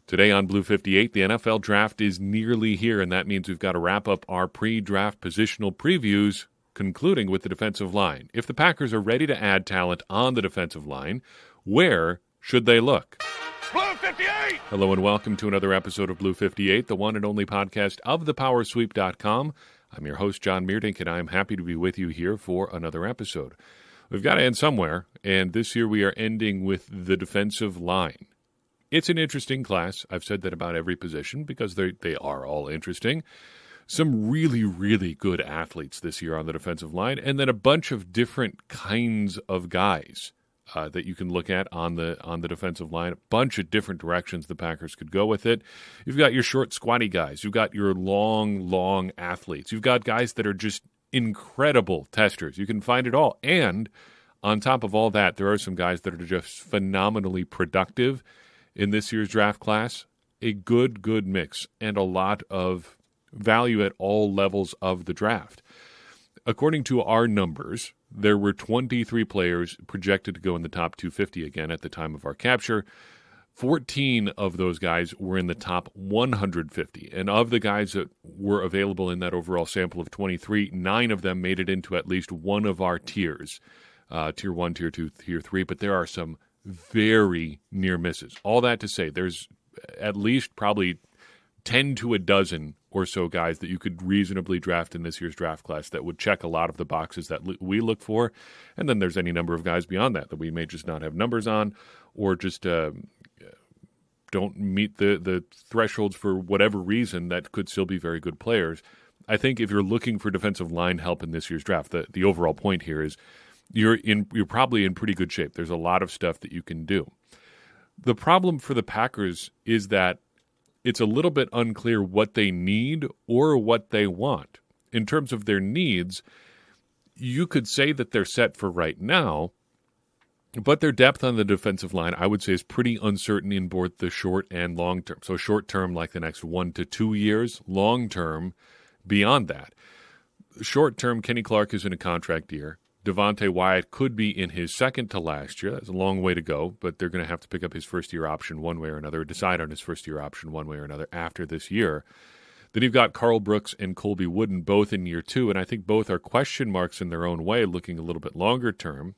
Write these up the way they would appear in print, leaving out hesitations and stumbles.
Today on Blue 58, the NFL draft is nearly here, and that means we've got to wrap up our pre-draft positional previews, concluding with the defensive line. If the Packers are ready to add talent on the defensive line, where should they look? Blue 58! Hello and welcome to another episode of Blue 58, the one and only podcast of thepowersweep.com. I'm your host, John Meerdink, and I'm happy to be with you here for another episode. We've got to end somewhere, and this year we are ending with the defensive line. It's an interesting class. I've said that about every position because they are all interesting. Some really, really good athletes this year on the defensive line, and then a bunch of different kinds of guys that you can look at on the defensive line. A bunch of different directions the Packers could go with it. You've got your short, squatty guys. You've got your long athletes. You've got guys that are just incredible testers. You can find it all. And on top of all that, there are some guys that are just phenomenally productive in this year's draft class. A good mix and a lot of value at all levels of the draft. According to our numbers, there were 23 players projected to go in the top 250 again at the time of our capture. 14 of those guys were in the top 150. And of the guys that were available in that overall sample of 23, 9 of them made it into at least one of our tiers. Tier 1, Tier 2, Tier 3. But there are some very near misses. All that to say, there's at least probably 10 to a dozen or so guys that you could reasonably draft in this year's draft class that would check a lot of the boxes that we look for. And then there's any number of guys beyond that we may just not have numbers on or just don't meet the thresholds for whatever reason that could still be very good players. I think if you're looking for defensive line help in this year's draft, the overall point here is you're probably in pretty good shape. There's a lot of stuff that you can do. The problem for the Packers is that it's a little bit unclear what they need or what they want. In terms of their needs, you could say that they're set for right now, but their depth on the defensive line, I would say, is pretty uncertain in both the short and long term. So short term, like the next 1 to 2 years, long term, beyond that. Short term, Kenny Clark is in a contract year. Devontae Wyatt could be in his second to last year. That's a long way to go, but they're going to have to pick up his first-year option one way or another, decide on his first-year option one way or another after this year. Then you've got Karl Brooks and Colby Wooden both in year 2, and I think both are question marks in their own way, looking a little bit longer term.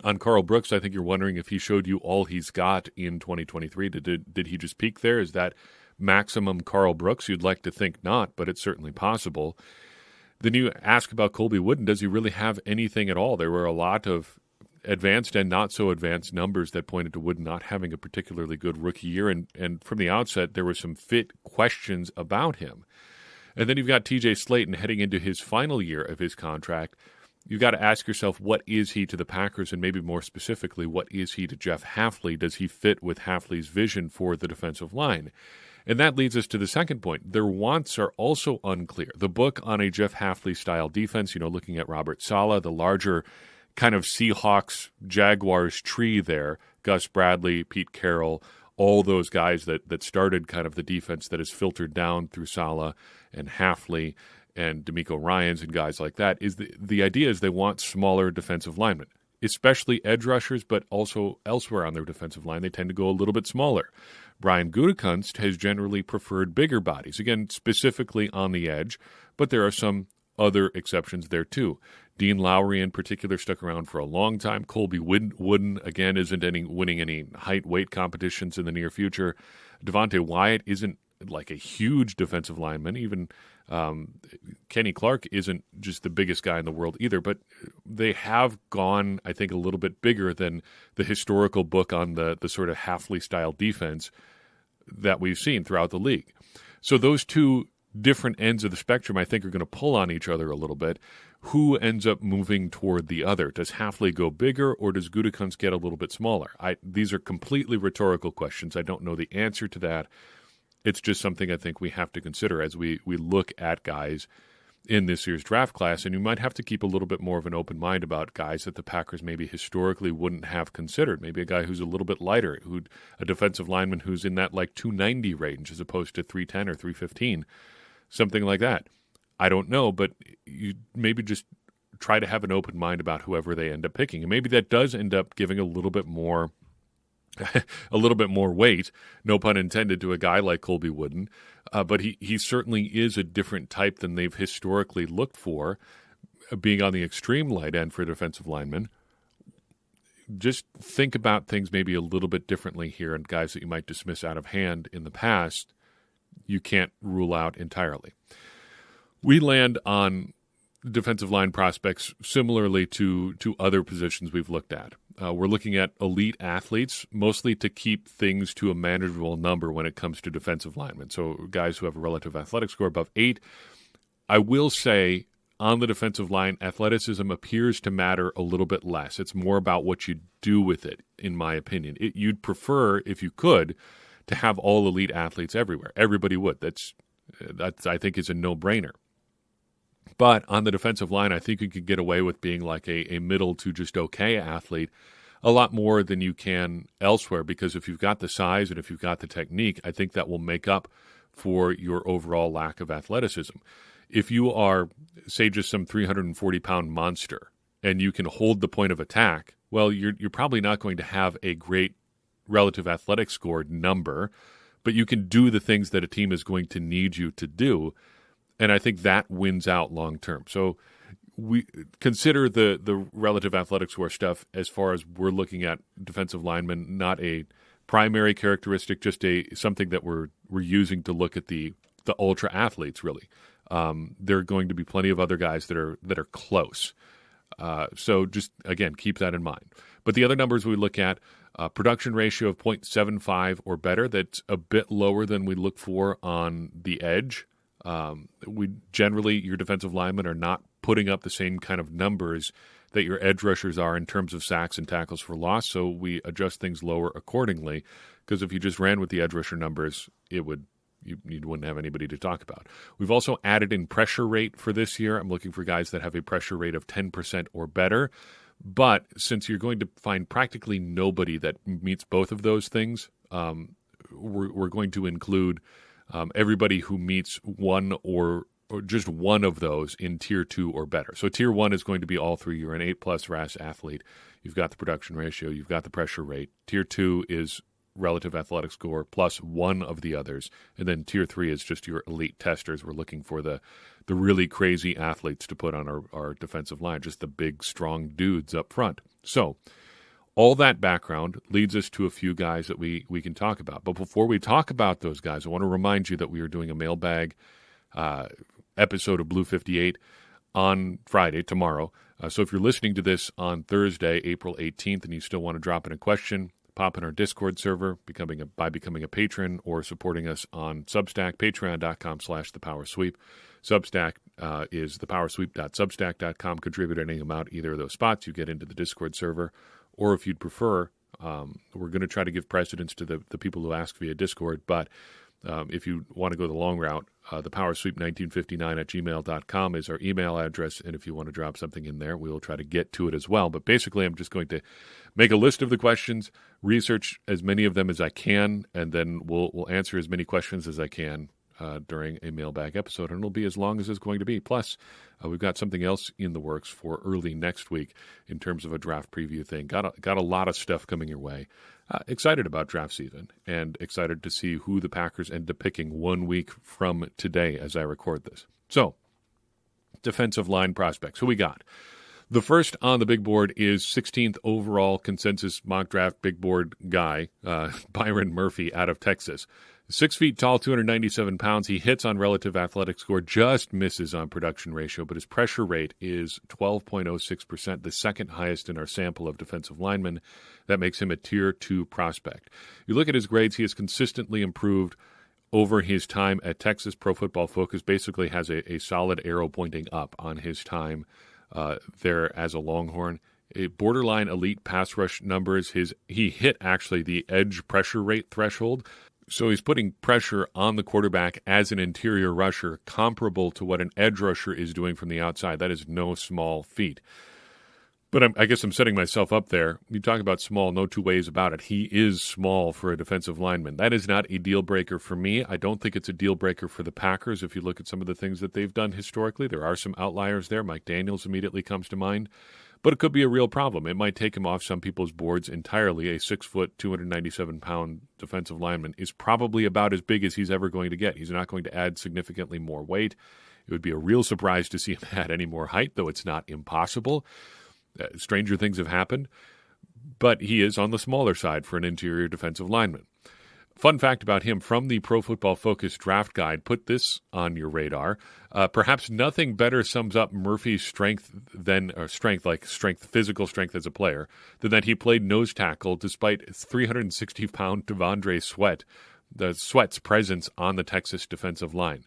On Karl Brooks, I think you're wondering if he showed you all he's got in 2023. Did he just peak there? Is that maximum Karl Brooks? You'd like to think not, but it's certainly possible. Then you ask about Colby Wooden, does he really have anything at all? There were a lot of advanced and not so advanced numbers that pointed to Wooden not having a particularly good rookie year, and from the outset there were some fit questions about him. And then you've got TJ Slaton heading into his final year of his contract. You've got to ask yourself, what is he to the Packers, and maybe more specifically, what is he to Jeff Hafley? Does he fit with Hafley's vision for the defensive line? And that leads us to the second point. Their wants are also unclear. The book on a Jeff Hafley-style defense, looking at Robert Saleh, the larger kind of Seahawks-Jaguars tree there, Gus Bradley, Pete Carroll, all those guys that started kind of the defense that has filtered down through Saleh and Hafley and DeMeco Ryans and guys like that, is the idea is they want smaller defensive linemen, especially edge rushers, but also elsewhere on their defensive line. They tend to go a little bit smaller. Brian Gutekunst has generally preferred bigger bodies, again, specifically on the edge, but there are some other exceptions there too. Dean Lowry in particular stuck around for a long time. Colby Wooden, again, isn't winning any height-weight competitions in the near future. Devontae Wyatt isn't like a huge defensive lineman. Even Kenny Clark isn't just the biggest guy in the world either, but they have gone, I think, a little bit bigger than the historical book on the sort of Hafley-style defense that we've seen throughout the league. So those two different ends of the spectrum, I think, are going to pull on each other a little bit. Who ends up moving toward the other? Does Hafley go bigger, or does Gutekunst get a little bit smaller? These are completely rhetorical questions. I don't know the answer to that. It's just something I think we have to consider as we look at guys in this year's draft class, and you might have to keep a little bit more of an open mind about guys that the Packers maybe historically wouldn't have considered. Maybe a guy who's a little bit lighter, a defensive lineman who's in that like 290 range as opposed to 310 or 315, something like that. I don't know, but you maybe just try to have an open mind about whoever they end up picking. And maybe that does end up giving a little bit more a little bit more weight, no pun intended, to a guy like Colby Wooden. But he certainly is a different type than they've historically looked for, being on the extreme light end for a defensive lineman. Just think about things maybe a little bit differently here, and guys that you might dismiss out of hand in the past, you can't rule out entirely. We land on defensive line prospects similarly to other positions we've looked at. We're looking at elite athletes, mostly to keep things to a manageable number when it comes to defensive linemen. So guys who have a relative athletic score above 8. I will say on the defensive line, athleticism appears to matter a little bit less. It's more about what you do with it, in my opinion. You'd prefer, if you could, to have all elite athletes everywhere. Everybody would. That's I think is a no-brainer. But on the defensive line, I think you could get away with being like a middle to just okay athlete a lot more than you can elsewhere, because if you've got the size and if you've got the technique, I think that will make up for your overall lack of athleticism. If you are, say, just some 340-pound monster and you can hold the point of attack, well, you're probably not going to have a great relative athletic score number, but you can do the things that a team is going to need you to do, and I think that wins out long term. So we consider the relative athletic score stuff as far as we're looking at defensive linemen, not a primary characteristic, just something that we're using to look at the ultra athletes, really. There are going to be plenty of other guys that are close. So just, again, keep that in mind. But the other numbers we look at, production ratio of 0.75 or better, that's a bit lower than we look for on the edge. We generally, your defensive linemen are not putting up the same kind of numbers that your edge rushers are in terms of sacks and tackles for loss, so we adjust things lower accordingly, because if you just ran with the edge rusher numbers, you wouldn't have anybody to talk about. We've also added in pressure rate for this year. I'm looking for guys that have a pressure rate of 10% or better. But since you're going to find practically nobody that meets both of those things, we're going to include everybody who meets one or just one of those in Tier 2 or better. So Tier 1 is going to be all three. You're an 8+ RAS athlete. You've got the production ratio. You've got the pressure rate. Tier 2 is relative athletic score plus one of the others. And then Tier 3 is just your elite testers. We're looking for the really crazy athletes to put on our defensive line, just the big, strong dudes up front. So all that background leads us to a few guys that we can talk about. But before we talk about those guys, I want to remind you that we are doing a mailbag episode of Blue 58 on Friday, tomorrow. So if you're listening to this on Thursday, April 18th, and you still want to drop in a question, pop in our Discord server by becoming a patron or supporting us on Substack, patreon.com/thepowersweep. Substack is thepowersweep.substack.com. Contribute any amount, either of those spots. You get into the Discord server. Or if you'd prefer, we're going to try to give precedence to the people who ask via Discord, but if you want to go the long route, thepowersweep1959@gmail.com is our email address, and if you want to drop something in there, we will try to get to it as well. But basically, I'm just going to make a list of the questions, research as many of them as I can, and then we'll answer as many questions as I can during a mailbag episode, and it'll be as long as it's going to be. Plus, we've got something else in the works for early next week in terms of a draft preview thing. Got a lot of stuff coming your way. Excited about draft season and excited to see who the Packers end up picking 1 week from today as I record this. So, defensive line prospects. Who we got? The first on the big board is 16th overall consensus mock draft big board guy, Byron Murphy out of Texas. 6 feet tall, 297 pounds. He hits on relative athletic score, just misses on production ratio, but his pressure rate is 12.06%, the second highest in our sample of defensive linemen. That makes him a Tier 2 prospect. You look at his grades, he has consistently improved over his time at Texas. Pro Football Focus basically has a solid arrow pointing up on his time there as a Longhorn. A borderline elite pass rush numbers. He hit actually the edge pressure rate threshold. So he's putting pressure on the quarterback as an interior rusher, comparable to what an edge rusher is doing from the outside. That is no small feat. But I guess I'm setting myself up there. You talk about small, no two ways about it. He is small for a defensive lineman. That is not a deal breaker for me. I don't think it's a deal breaker for the Packers. If you look at some of the things that they've done historically, there are some outliers there. Mike Daniels immediately comes to mind. but it could be a real problem. It might take him off some people's boards entirely. A 6 foot, 297-pound defensive lineman is probably about as big as he's ever going to get. He's not going to add significantly more weight. It would be a real surprise to see him add any more height, though it's not impossible. Stranger things have happened, but he is on the smaller side for an interior defensive lineman. Fun fact about him from the Pro Football Focus draft guide, put this on your radar. Perhaps nothing better sums up Murphy's physical strength as a player, than that he played nose tackle despite 360-pound Devondre Sweat's presence on the Texas defensive line.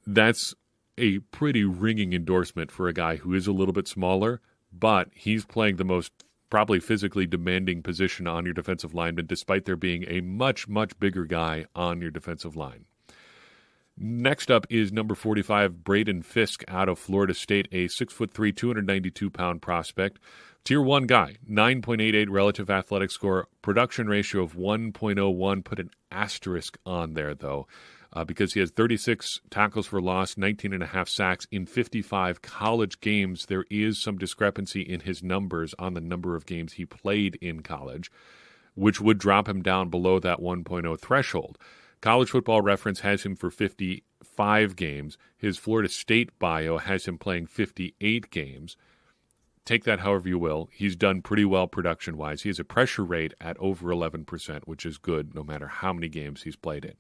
That's a pretty ringing endorsement for a guy who is a little bit smaller, but he's playing the most probably physically demanding position on your defensive lineman, despite there being a much, much bigger guy on your defensive line. Next up is number 45, Braden Fisk out of Florida State, a 6'3", 292-pound prospect. Tier 1 guy, 9.88 relative athletic score, production ratio of 1.01. Put an asterisk on there, though, because he has 36 tackles for loss, 19.5 sacks in 55 college games. There is some discrepancy in his numbers on the number of games he played in college, which would drop him down below that 1.0 threshold. College Football Reference has him for 55 games. His Florida State bio has him playing 58 games. Take that however you will. He's done pretty well production-wise. He has a pressure rate at over 11%, which is good no matter how many games he's played in.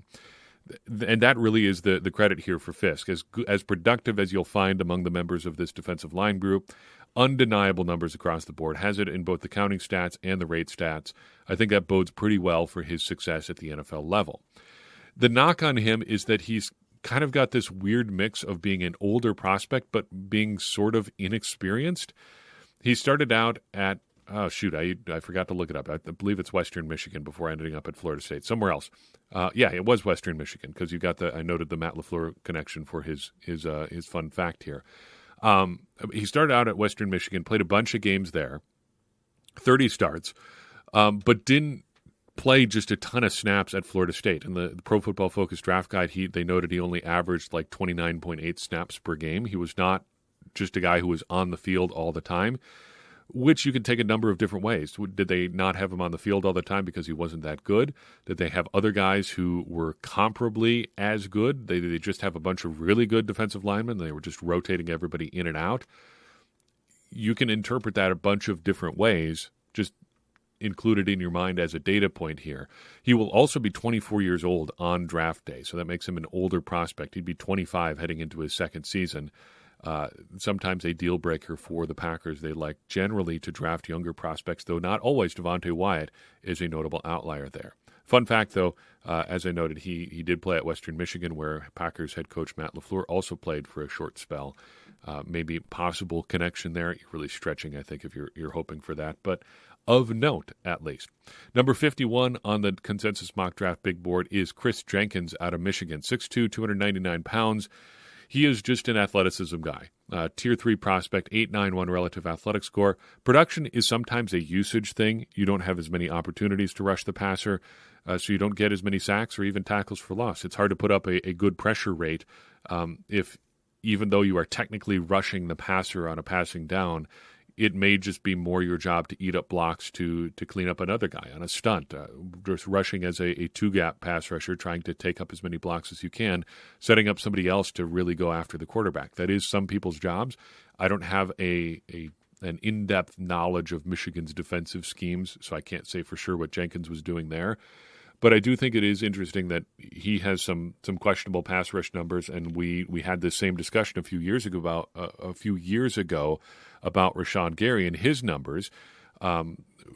And that really is the credit here for Fisk. As productive as you'll find among the members of this defensive line group, undeniable numbers across the board, has it in both the counting stats and the rate stats. I think that bodes pretty well for his success at the NFL level. The knock on him is that he's kind of got this weird mix of being an older prospect but being sort of inexperienced. He started out at, I forgot to look it up. I believe it's Western Michigan before ending up at Florida State. Somewhere else. It was Western Michigan because I noted the Matt LaFleur connection for his fun fact here. He started out at Western Michigan, played a bunch of games there, 30 starts, but didn't play just a ton of snaps at Florida State. In the Pro Football Focus draft guide, they noted he only averaged like 29.8 snaps per game. He was not just a guy who was on the field all the time, which you can take a number of different ways. Did they not have him on the field all the time because he wasn't that good? Did they have other guys who were comparably as good? Did they just have a bunch of really good defensive linemen? They were just rotating everybody in and out. You can interpret that a bunch of different ways. Just include it in your mind as a data point here. He will also be 24 years old on draft day, so that makes him an older prospect. He'd be 25 heading into his second season. Sometimes a deal breaker for the Packers. They like generally to draft younger prospects, though not always. Devontae Wyatt is a notable outlier there. Fun fact, though, as I noted, he did play at Western Michigan, where Packers head coach Matt LaFleur also played for a short spell. Maybe possible connection there. You're really stretching, I think, if you're hoping for that. But of note, at least. Number 51 on the consensus mock draft big board is Chris Jenkins out of Michigan, 6'2", 299 pounds. He is just an athleticism guy. Tier 3 prospect, 8.91 relative athletic score. Production is sometimes a usage thing. You don't have as many opportunities to rush the passer, so you don't get as many sacks or even tackles for loss. It's hard to put up a good pressure rate if, even though you are technically rushing the passer on a passing down, it may just be more your job to eat up blocks to clean up another guy on a stunt, just rushing as a two-gap pass rusher, trying to take up as many blocks as you can, setting up somebody else to really go after the quarterback. That is some people's jobs. I don't have an in-depth knowledge of Michigan's defensive schemes, so I can't say for sure what Jenkins was doing there. But I do think it is interesting that he has some questionable pass rush numbers, and we had this same discussion a few years ago about Rashawn Gary and his numbers.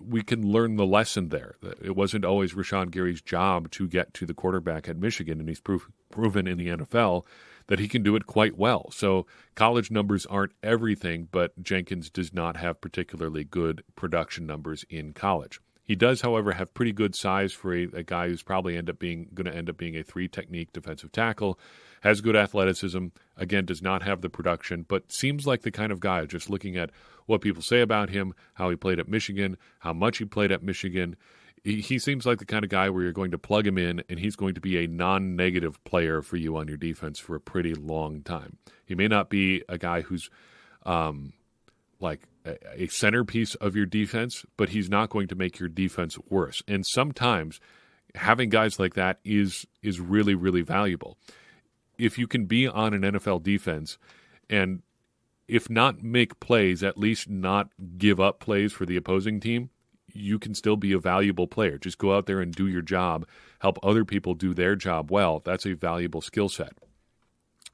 We can learn the lesson there. It wasn't always Rashawn Gary's job to get to the quarterback at Michigan, and he's proven in the NFL that he can do it quite well. So college numbers aren't everything, but Jenkins does not have particularly good production numbers in college. He does, however, have pretty good size for a guy who's probably going to end up being a 3-technique defensive tackle, has good athleticism, again, does not have the production, but seems like the kind of guy, just looking at what people say about him, how he played at Michigan, how much he played at Michigan, he seems like the kind of guy where you're going to plug him in and he's going to be a non-negative player for you on your defense for a pretty long time. He may not be a guy who's like a centerpiece of your defense, but he's not going to make your defense worse. And sometimes having guys like that is really, really valuable. If you can be on an NFL defense and if not make plays, at least not give up plays for the opposing team, you can still be a valuable player. Just go out there and do your job, help other people do their job well. That's a valuable skill set.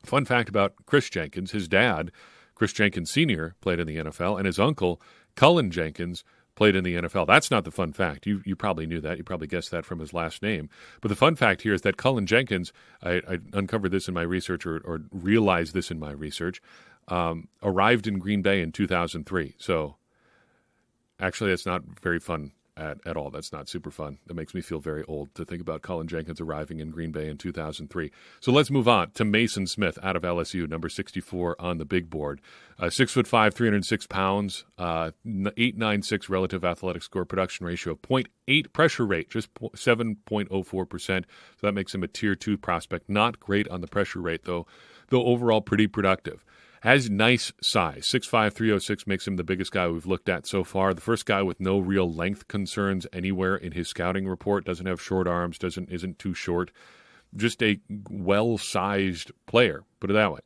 Fun fact about Chris Jenkins, his dad, Chris Jenkins Sr., played in the NFL, and his uncle, Cullen Jenkins, played in the NFL. That's not the fun fact. You probably knew that. You probably guessed that from his last name. But the fun fact here is that Cullen Jenkins, I uncovered this in my research or realized this in my research, arrived in Green Bay in 2003. So actually, that's not very fun at all. That's not super fun. That makes me feel very old to think about Cullen Jenkins arriving in Green Bay in 2003. So let's move on to Mason Smith out of LSU, number 64 on the big board. 6'5", 306 pounds, 8.96 relative athletic score, production ratio of 0.8, pressure rate, just 7.04%. So that makes him a tier 2 prospect. Not great on the pressure rate, though overall pretty productive. Has nice size. 6'5", 306 makes him the biggest guy we've looked at so far. The first guy with no real length concerns anywhere in his scouting report. Doesn't have short arms, isn't too short. Just a well-sized player, put it that way.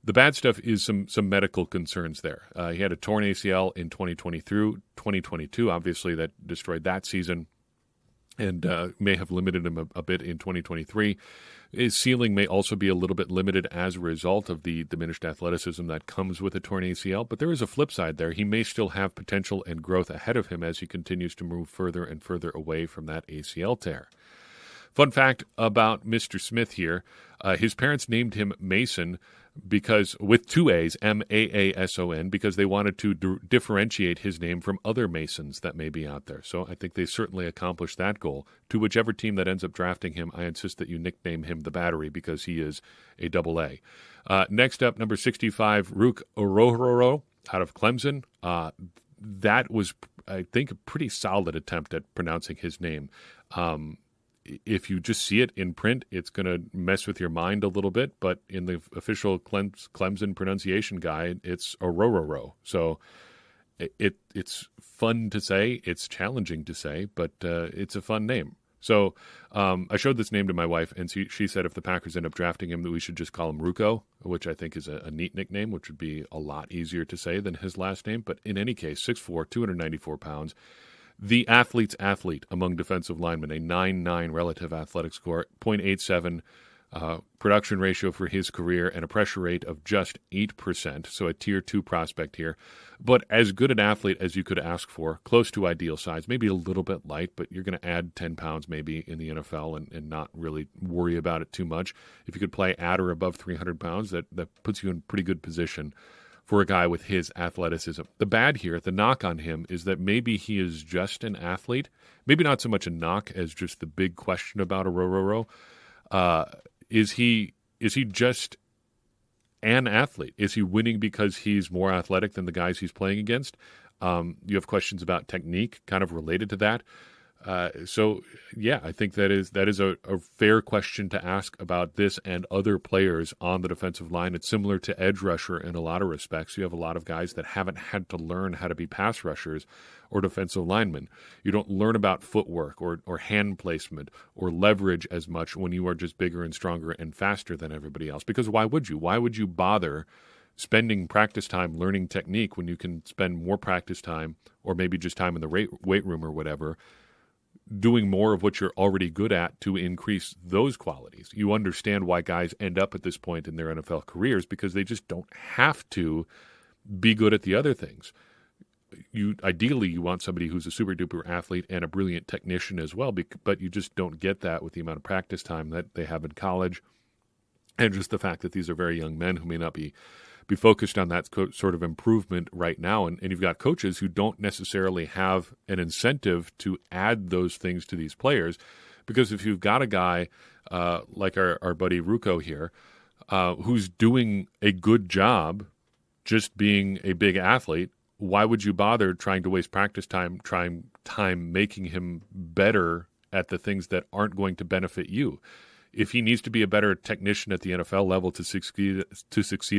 The bad stuff is some medical concerns there. He had a torn ACL in 2022. Obviously, that destroyed that season and may have limited him a bit in 2023. His ceiling may also be a little bit limited as a result of the diminished athleticism that comes with a torn ACL, but there is a flip side there. He may still have potential and growth ahead of him as he continues to move further and further away from that ACL tear. Fun fact about Mr. Smith here, his parents named him Mason because with two A's, Maason, because they wanted to differentiate his name from other Masons that may be out there. So I think they certainly accomplished that goal. To whichever team that ends up drafting him, I insist that you nickname him the Battery because he is a double A. Next up, number 65, Rook Orhorhoro out of Clemson. That was, I think, a pretty solid attempt at pronouncing his name. If you just see it in print, it's going to mess with your mind a little bit. But in the official Clemson pronunciation guide, it's Orhorhoro. So it's fun to say. It's challenging to say, but it's a fun name. So I showed this name to my wife, and she said if the Packers end up drafting him, that we should just call him Ruko, which I think is a neat nickname, which would be a lot easier to say than his last name. But in any case, 6'4", 294 pounds. The athlete's athlete among defensive linemen, a 9.9 relative athletic score, 0.87 production ratio for his career, and a pressure rate of just 8%, so a tier 2 prospect here. But as good an athlete as you could ask for, close to ideal size, maybe a little bit light, but you're going to add 10 pounds maybe in the NFL and not really worry about it too much. If you could play at or above 300 pounds, that puts you in pretty good position for a guy with his athleticism. The bad here, the knock on him, is that maybe he is just an athlete. Maybe not so much a knock as just the big question about Orhorhoro. Is he just an athlete? Is he winning because he's more athletic than the guys he's playing against? You have questions about technique kind of related to that. So, I think that is a fair question to ask about this and other players on the defensive line. It's similar to edge rusher in a lot of respects. You have a lot of guys that haven't had to learn how to be pass rushers or defensive linemen. You don't learn about footwork or hand placement or leverage as much when you are just bigger and stronger and faster than everybody else. Because why would you? Why would you bother spending practice time learning technique when you can spend more practice time or maybe just time in the weight room or whatever doing more of what you're already good at to increase those qualities? You understand why guys end up at this point in their NFL careers because they just don't have to be good at the other things. Ideally, you want somebody who's a super-duper athlete and a brilliant technician as well, but you just don't get that with the amount of practice time that they have in college and just the fact that these are very young men who may not be focused on that sort of improvement right now. And you've got coaches who don't necessarily have an incentive to add those things to these players, because if you've got a guy like our buddy Ruko here who's doing a good job just being a big athlete, why would you bother trying to waste practice time making him better at the things that aren't going to benefit you? if he needs to be a better technician at the NFL level to succeed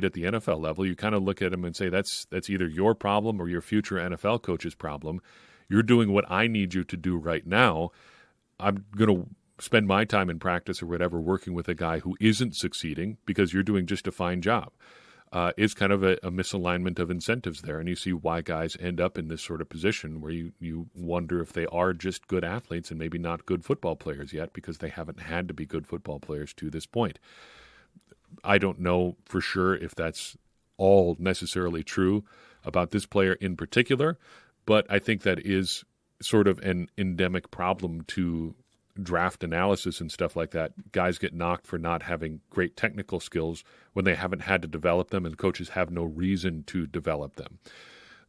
at the NFL level, you kind of look at him and say that's either your problem or your future NFL coach's problem. You're doing what I need you to do right now. I'm going to spend my time in practice or whatever working with a guy who isn't succeeding because you're doing just a fine job. It's kind of a misalignment of incentives there, and you see why guys end up in this sort of position where you wonder if they are just good athletes and maybe not good football players yet because they haven't had to be good football players to this point. I don't know for sure if that's all necessarily true about this player in particular, but I think that is sort of an endemic problem to draft analysis and stuff like that. Guys get knocked for not having great technical skills when they haven't had to develop them, and coaches have no reason to develop them.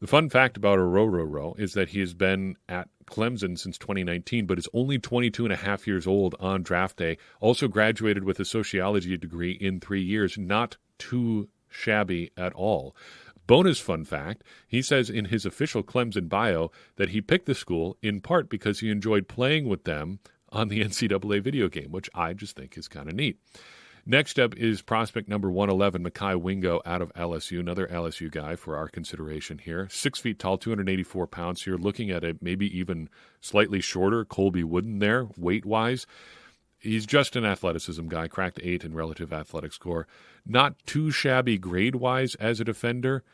The fun fact about Orhorhoro is that he has been at Clemson since 2019, but is only 22 and a half years old on draft day. Also graduated with a sociology degree in 3 years. Not too shabby at all. Bonus fun fact, he says in his official Clemson bio that he picked the school in part because he enjoyed playing with them on the NCAA video game, which I just think is kind of neat. Next up is prospect number 111, Mekhi Wingo out of LSU, another LSU guy for our consideration here. 6 feet tall, 284 pounds here, looking at a maybe even slightly shorter Colby Wooden there, weight-wise. He's just an athleticism guy, cracked 8 in relative athletic score. Not too shabby grade-wise as a defender.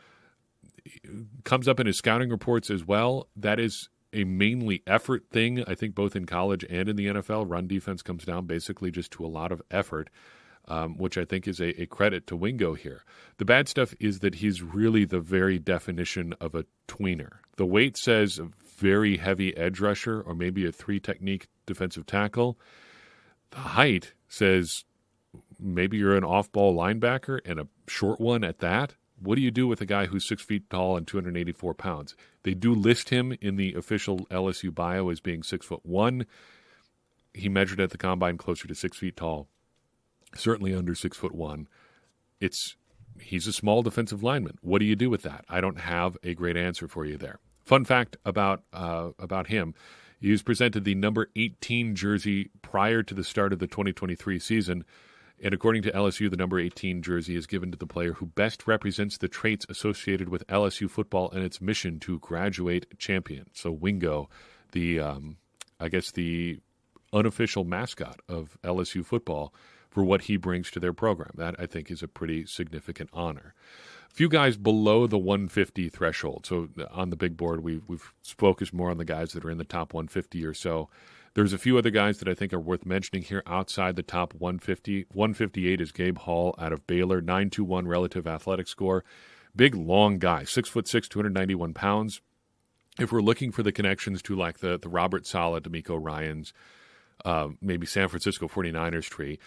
Comes up in his scouting reports as well. That is a mainly effort thing, I think, both in college and in the NFL. Run defense comes down basically just to a lot of effort, which I think is a credit to Wingo here. The bad stuff is that he's really the very definition of a tweener. The weight says a very heavy edge rusher or maybe a 3-technique defensive tackle. The height says maybe you're an off-ball linebacker and a short one at that. What do you do with a guy who's 6 feet tall and 284 pounds? They do list him in the official LSU bio as being 6'1". He measured at the combine closer to 6 feet tall, certainly under 6'1". He's a small defensive lineman. What do you do with that? I don't have a great answer for you there. Fun fact about him: he was presented the number 18 jersey prior to the start of the 2023 season. And according to LSU, the number 18 jersey is given to the player who best represents the traits associated with LSU football and its mission to graduate champion. So Wingo, the unofficial mascot of LSU football, for what he brings to their program. That, I think, is a pretty significant honor. A few guys below the 150 threshold. So on the big board, we've focused more on the guys that are in the top 150 or so. There's a few other guys that I think are worth mentioning here outside the top 150. 158 is Gabe Hall out of Baylor, 9.21 relative athletic score. Big, long guy, 6'6", 291 pounds. If we're looking for the connections to like the Robert Saleh, DeMeco Ryans, maybe San Francisco 49ers tree,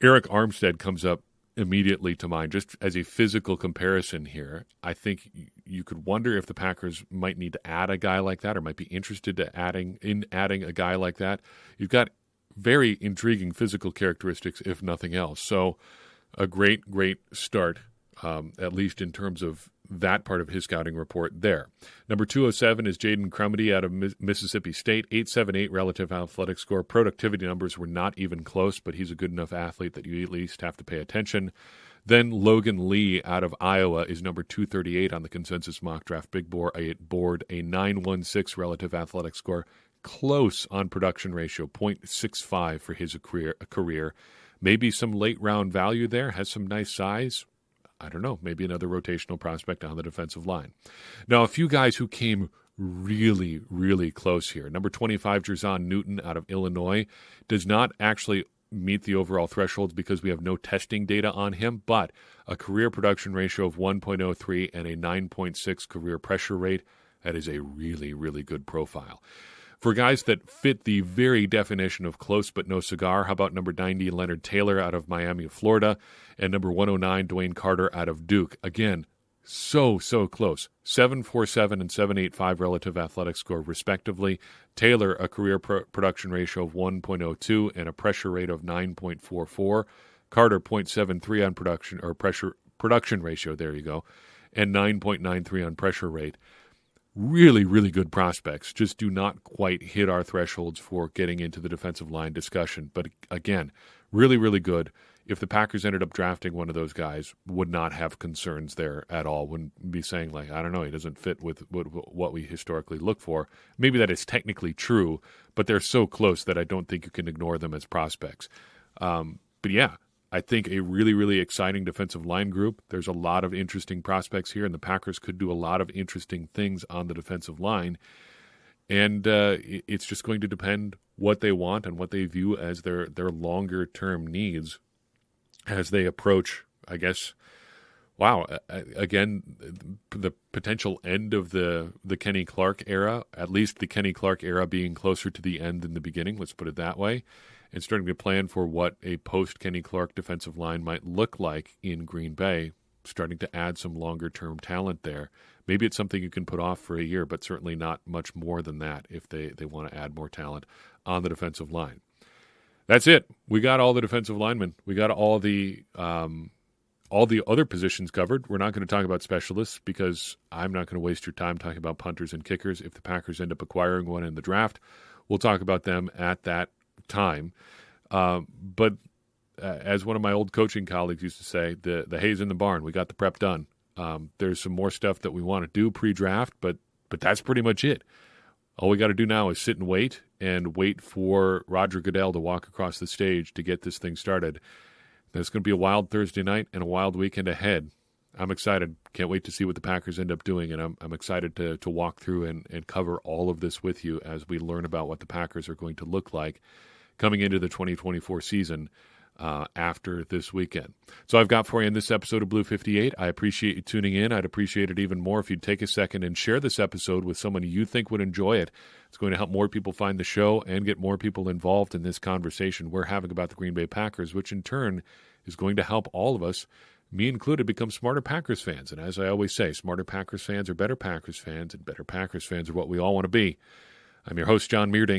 Eric Armstead comes up immediately to mind just as a physical comparison here. I think you could wonder if the Packers might need to add a guy like that or might be interested in adding a guy like that. You've got very intriguing physical characteristics, if nothing else. So a great start, at least in terms of that part of his scouting report there. Number 207 is Jaden Crumedy out of Mississippi State, 8.78 relative athletic score. Productivity numbers were not even close, but he's a good enough athlete that you at least have to pay attention. Then Logan Lee out of Iowa is number 238 on the consensus mock draft big board, a 9.16 relative athletic score. Close on production ratio, 0.65 for his career. Maybe some late round value there, has some nice size. I don't know, maybe another rotational prospect on the defensive line. Now, a few guys who came really, really close here. Number 25, Jerzon Newton out of Illinois, does not actually meet the overall thresholds because we have no testing data on him, but a career production ratio of 1.03 and a 9.6 career pressure rate, that is a really, really good profile. For guys that fit the very definition of close but no cigar, how about number 90, Leonard Taylor out of Miami, Florida, and number 109, Dwayne Carter out of Duke. Again, so close. 7.47 and 7.85 relative athletic score, respectively. Taylor, a career production ratio of 1.02 and a pressure rate of 9.44. Carter, 0.73 on production ratio, there you go, and 9.93 on pressure rate. really, really good prospects, just do not quite hit our thresholds for getting into the defensive line discussion. But again, really, really good. If the Packers ended up drafting one of those guys, would not have concerns there at all. Wouldn't be saying, like, I don't know, he doesn't fit with what we historically look for. Maybe that is technically true, but they're so close that I don't think you can ignore them as prospects. But yeah, I think a really, really exciting defensive line group. There's a lot of interesting prospects here, and the Packers could do a lot of interesting things on the defensive line. And it's just going to depend what they want and what they view as their longer-term needs as they approach, I guess, again, the potential end of the Kenny Clark era, at least the Kenny Clark era being closer to the end than the beginning, let's put it that way, and starting to plan for what a post-Kenny Clark defensive line might look like in Green Bay, starting to add some longer-term talent there. Maybe it's something you can put off for a year, but certainly not much more than that if they want to add more talent on the defensive line. That's it. We got all the defensive linemen. We got all the other positions covered. We're not going to talk about specialists because I'm not going to waste your time talking about punters and kickers. If the Packers end up acquiring one in the draft, we'll talk about them at that time. But as one of my old coaching colleagues used to say, the hay's in the barn. We got the prep done. There's some more stuff that we want to do pre-draft, but that's pretty much it. All we got to do now is sit and wait for Roger Goodell to walk across the stage to get this thing started. There's going to be a wild Thursday night and a wild weekend ahead. I'm excited. Can't wait to see what the Packers end up doing, and I'm excited to walk through and cover all of this with you as we learn about what the Packers are going to look like coming into the 2024 season after this weekend. So I've got for you in this episode of Blue 58. I appreciate you tuning in. I'd appreciate it even more if you'd take a second and share this episode with someone you think would enjoy it. It's going to help more people find the show and get more people involved in this conversation we're having about the Green Bay Packers, which in turn is going to help all of us, me included, become smarter Packers fans. And as I always say, smarter Packers fans are better Packers fans, and better Packers fans are what we all want to be. I'm your host, John Meerdink.